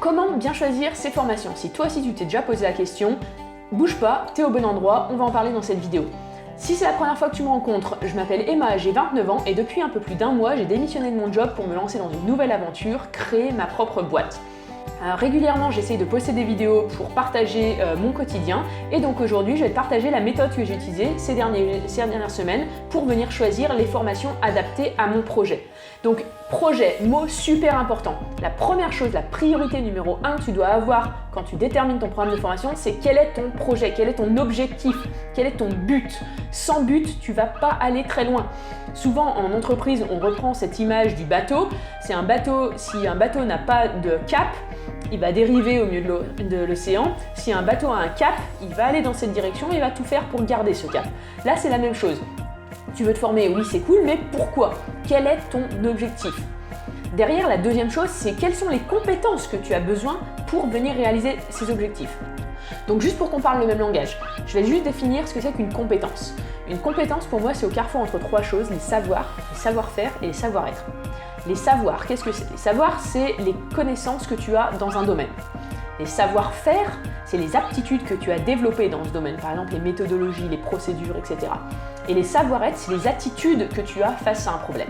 comment bien choisir ses formations? Si toi aussi tu t'es déjà posé la question, bouge pas, t'es au bon endroit, on va en parler dans cette vidéo. Si c'est la première fois que tu me rencontres, je m'appelle Emma, j'ai 29 ans et depuis un peu plus d'un mois, j'ai démissionné de mon job pour me lancer dans une nouvelle aventure, créer ma propre boîte. Régulièrement, j'essaye de poster des vidéos pour partager mon quotidien et donc aujourd'hui, je vais te partager la méthode que j'ai utilisée ces dernières semaines pour venir choisir les formations adaptées à mon projet. Donc, projet, mot super important. La première chose, la priorité numéro 1 que tu dois avoir quand tu détermines ton programme de formation, c'est quel est ton projet, quel est ton objectif, quel est ton but. Sans but, tu vas pas aller très loin. Souvent, en entreprise, on reprend cette image du bateau. Si un bateau n'a pas de cap, il va dériver au milieu de l'océan. Si un bateau a un cap, il va aller dans cette direction et il va tout faire pour garder ce cap. Là, c'est la même chose. Tu veux te former, oui, c'est cool, mais pourquoi? Quel est ton objectif? Derrière, la deuxième chose, c'est quelles sont les compétences que tu as besoin pour venir réaliser ces objectifs. Donc juste pour qu'on parle le même langage, je vais juste définir ce que c'est qu'une compétence. Une compétence, pour moi, c'est au carrefour entre trois choses, les savoirs, les savoir-faire et les savoir-être. Les savoirs, qu'est-ce que c'est? Les savoirs, c'est les connaissances que tu as dans un domaine. Les savoir-faire, c'est les aptitudes que tu as développées dans ce domaine, par exemple les méthodologies, les procédures, etc. Et les savoir-être, c'est les attitudes que tu as face à un problème.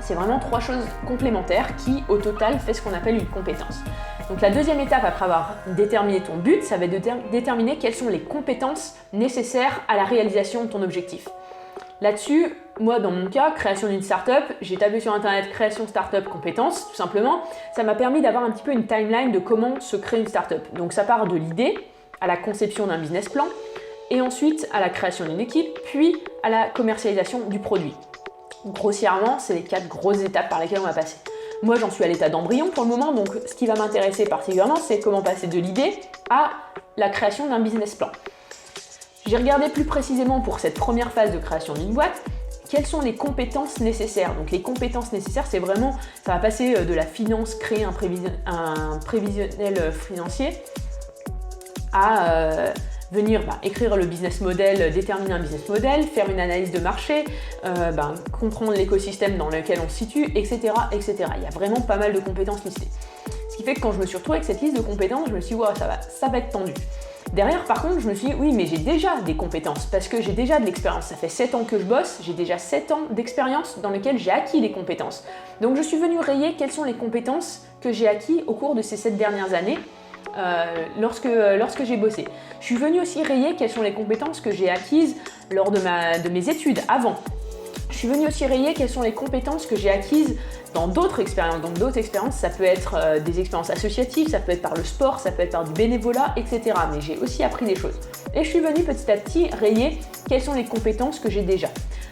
C'est vraiment trois choses complémentaires qui, au total, fait ce qu'on appelle une compétence. Donc la deuxième étape, après avoir déterminé ton but, ça va être de déterminer quelles sont les compétences nécessaires à la réalisation de ton objectif. Là-dessus, moi dans mon cas, création d'une startup, j'ai tapé sur internet création startup compétences, tout simplement. Ça m'a permis d'avoir un petit peu une timeline de comment se créer une startup. Donc ça part de l'idée à la conception d'un business plan et ensuite à la création d'une équipe, puis à la commercialisation du produit. Grossièrement, c'est les 4 grosses étapes par lesquelles on va passer. Moi, j'en suis à l'état d'embryon pour le moment, donc ce qui va m'intéresser particulièrement, c'est comment passer de l'idée à la création d'un business plan. J'ai regardé plus précisément pour cette première phase de création d'une boîte, quelles sont les compétences nécessaires. Donc les compétences nécessaires, c'est vraiment, ça va passer de la finance, créer un prévisionnel financier, à venir écrire le business model, déterminer un business model, faire une analyse de marché, comprendre l'écosystème dans lequel on se situe, etc., etc. Il y a vraiment pas mal de compétences listées. Ce qui fait que quand je me suis retrouvée avec cette liste de compétences, je me suis dit, wow, ça va être tendu. Derrière, par contre, je me suis dit, oui, mais j'ai déjà des compétences parce que j'ai déjà de l'expérience. Ça fait 7 ans que je bosse, j'ai déjà 7 ans d'expérience dans lesquelles j'ai acquis des compétences. Donc, je suis venue rayer quelles sont les compétences que j'ai acquis au cours de ces 7 dernières années lorsque j'ai bossé. Je suis venue aussi rayer quelles sont les compétences que j'ai acquises lors de mes études avant. Je suis venue aussi rayer quelles sont les compétences que j'ai acquises dans d'autres expériences. Donc d'autres expériences, ça peut être des expériences associatives, ça peut être par le sport, ça peut être par du bénévolat, etc. Mais j'ai aussi appris des choses. Et je suis venue petit à petit rayer quelles sont les compétences que j'ai déjà.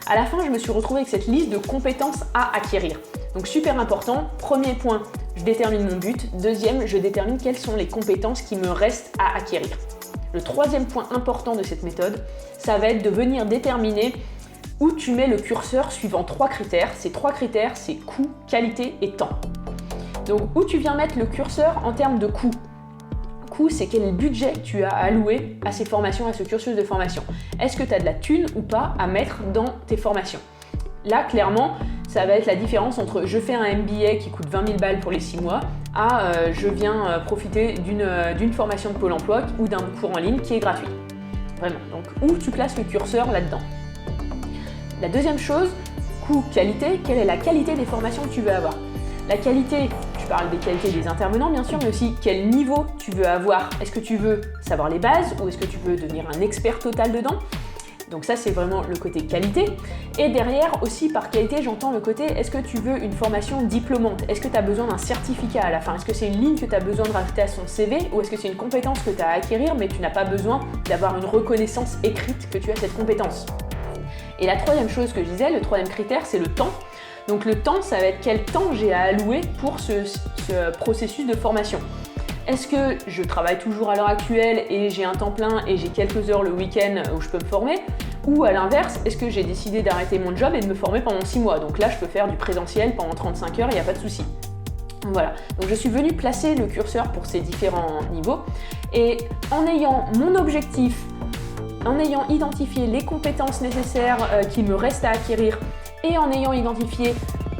À la fin, je me suis retrouvée avec cette liste de compétences à acquérir. Donc super important, premier point, je détermine mon but. Deuxième, je détermine quelles sont les compétences qui me restent à acquérir. Le troisième point important de cette méthode, ça va être de venir déterminer où tu mets le curseur suivant 3 critères. Ces 3 critères, c'est coût, qualité et temps. Donc, où tu viens mettre le curseur en termes de coût? Coût, c'est quel budget tu as alloué à ces formations, à ce cursus de formation. Est-ce que tu as de la thune ou pas à mettre dans tes formations? Là, clairement, ça va être la différence entre je fais un MBA qui coûte 20 000 balles pour les 6 mois à je viens profiter d'une formation de Pôle emploi ou d'un cours en ligne qui est gratuit. Vraiment. Donc, où tu places le curseur là-dedans? La deuxième chose, coût-qualité, quelle est la qualité des formations que tu veux avoir? La qualité, tu parles des qualités des intervenants bien sûr, mais aussi quel niveau tu veux avoir. Est-ce que tu veux savoir les bases ou est-ce que tu veux devenir un expert total dedans? Donc ça, c'est vraiment le côté qualité. Et derrière aussi, par qualité, j'entends le côté, est-ce que tu veux une formation diplômante? Est-ce que tu as besoin d'un certificat à la fin? Est-ce que c'est une ligne que tu as besoin de rajouter à son CV? Ou est-ce que c'est une compétence que tu as à acquérir, mais tu n'as pas besoin d'avoir une reconnaissance écrite que tu as cette compétence? Et la troisième chose que je disais, le troisième critère, c'est le temps. Donc le temps, ça va être quel temps j'ai à allouer pour ce processus de formation. Est-ce que je travaille toujours à l'heure actuelle et j'ai un temps plein et j'ai quelques heures le week-end où je peux me former? Ou à l'inverse, est-ce que j'ai décidé d'arrêter mon job et de me former pendant 6 mois? Donc là, je peux faire du présentiel pendant 35 heures, il n'y a pas de souci. Voilà, donc je suis venue placer le curseur pour ces différents niveaux et en ayant mon objectif, en ayant identifié les compétences nécessaires qui me restent à acquérir et en ayant identifié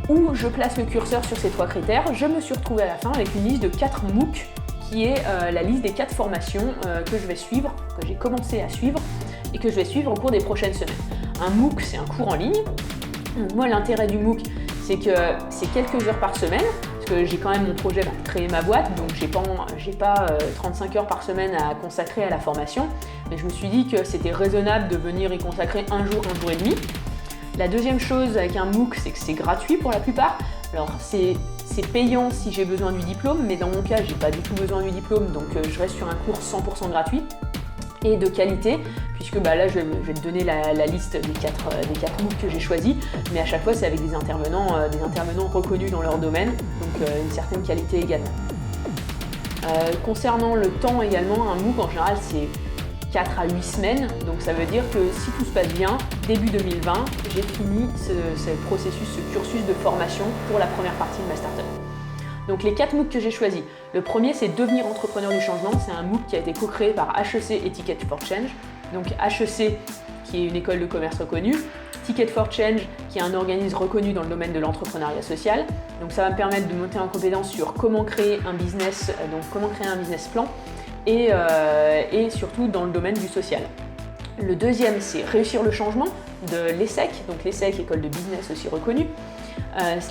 où je place le curseur sur ces 3 critères, je me suis retrouvée à la fin avec une liste de 4 MOOC qui est la liste des 4 formations que je vais suivre, que j'ai commencé à suivre et que je vais suivre au cours des prochaines semaines. Un MOOC, c'est un cours en ligne. Donc moi, l'intérêt du MOOC, c'est que c'est quelques heures par semaine, parce que j'ai quand même mon projet de créer ma boîte, donc j'ai pas 35 heures par semaine à consacrer à la formation, mais je me suis dit que c'était raisonnable de venir y consacrer un jour et demi. La deuxième chose avec un MOOC, c'est que c'est gratuit pour la plupart. Alors c'est payant si j'ai besoin du diplôme, mais dans mon cas, j'ai pas du tout besoin du diplôme, donc je reste sur un cours 100% gratuit et de qualité, puisque là je vais te donner la liste des 4 MOOC que j'ai choisis, mais à chaque fois c'est avec des intervenants reconnus dans leur domaine, donc une certaine qualité également. Concernant le temps également, un MOOC en général c'est 4 à 8 semaines, donc ça veut dire que si tout se passe bien, début 2020, j'ai fini ce processus, ce cursus de formation pour la première partie de ma startup. Donc les 4 MOOC que j'ai choisis, le premier c'est Devenir entrepreneur du changement, c'est un MOOC qui a été co-créé par HEC et Ticket for Change. Donc HEC qui est une école de commerce reconnue, Ticket for Change qui est un organisme reconnu dans le domaine de l'entrepreneuriat social. Donc ça va me permettre de monter en compétence sur comment créer un business, plan et surtout dans le domaine du social. Le deuxième c'est Réussir le changement de l'ESSEC, donc l'ESSEC, école de business aussi reconnue.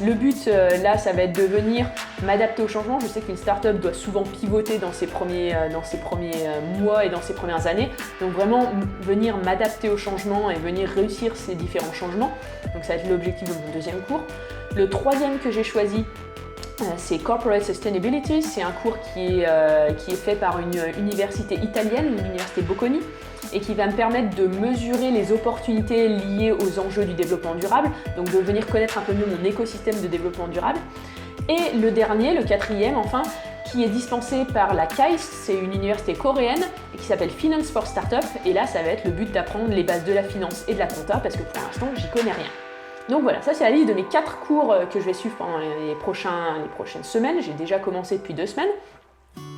Le but là, ça va être de venir m'adapter au changement. Je sais qu'une startup doit souvent pivoter dans ses premiers mois et dans ses premières années. Donc vraiment venir m'adapter au changement et venir réussir ces différents changements. Donc ça va être l'objectif de mon deuxième cours. Le troisième que j'ai choisi, c'est Corporate Sustainability. C'est un cours qui est fait par une université italienne, l'université Bocconi, et qui va me permettre de mesurer les opportunités liées aux enjeux du développement durable, donc de venir connaître un peu mieux mon écosystème de développement durable. Et le dernier, le quatrième enfin, qui est dispensé par la KAIST, c'est une université coréenne et qui s'appelle Finance for Startup, et là ça va être le but d'apprendre les bases de la finance et de la compta, parce que pour l'instant j'y connais rien. Donc voilà, ça c'est la liste de mes 4 cours que je vais suivre pendant les prochaines semaines. J'ai déjà commencé depuis 2 semaines.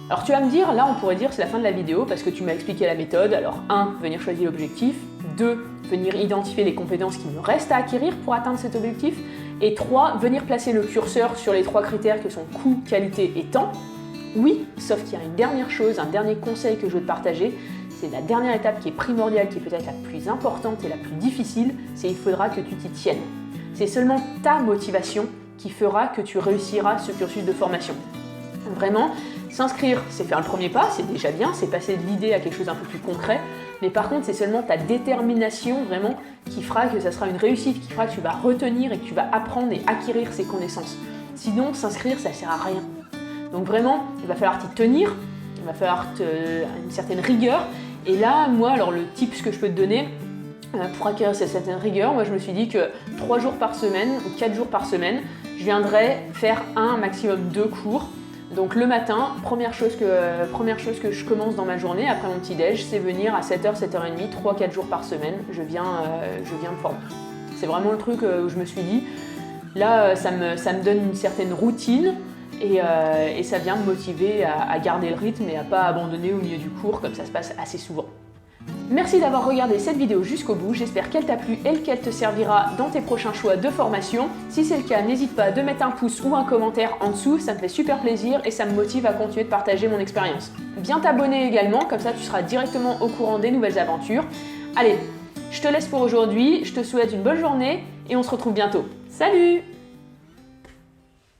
Alors tu vas me dire, là on pourrait dire c'est la fin de la vidéo parce que tu m'as expliqué la méthode. Alors 1, venir choisir l'objectif, 2, venir identifier les compétences qui me restent à acquérir pour atteindre cet objectif, et 3, venir placer le curseur sur les 3 critères que sont coût, qualité et temps. Oui, sauf qu'il y a une dernière chose, un dernier conseil que je veux te partager, c'est la dernière étape qui est primordiale, qui est peut-être la plus importante et la plus difficile, c'est il faudra que tu t'y tiennes. C'est seulement ta motivation qui fera que tu réussiras ce cursus de formation. Vraiment, s'inscrire, c'est faire le premier pas, c'est déjà bien, c'est passer de l'idée à quelque chose d'un peu plus concret, mais par contre, c'est seulement ta détermination vraiment qui fera que ça sera une réussite, qui fera que tu vas retenir et que tu vas apprendre et acquérir ces connaissances. Sinon, s'inscrire, ça sert à rien. Donc vraiment, il va falloir t'y tenir, il va falloir une certaine rigueur, et là, moi, alors le tip que je peux te donner, pour acquérir cette certaine rigueur, moi je me suis dit que 3 jours par semaine ou 4 jours par semaine, je viendrais faire un maximum 2 cours. Donc le matin, première chose que je commence dans ma journée après mon petit déj, c'est venir à 7h, 7h30, 3-4 jours par semaine, je viens me former. C'est vraiment le truc où je me suis dit, là ça me donne une certaine routine et ça vient me motiver à garder le rythme et à pas abandonner au milieu du cours comme ça se passe assez souvent. Merci d'avoir regardé cette vidéo jusqu'au bout, j'espère qu'elle t'a plu et qu'elle te servira dans tes prochains choix de formation. Si c'est le cas, n'hésite pas de mettre un pouce ou un commentaire en dessous, ça me fait super plaisir et ça me motive à continuer de partager mon expérience. Viens t'abonner également, comme ça tu seras directement au courant des nouvelles aventures. Allez, je te laisse pour aujourd'hui, je te souhaite une bonne journée et on se retrouve bientôt. Salut!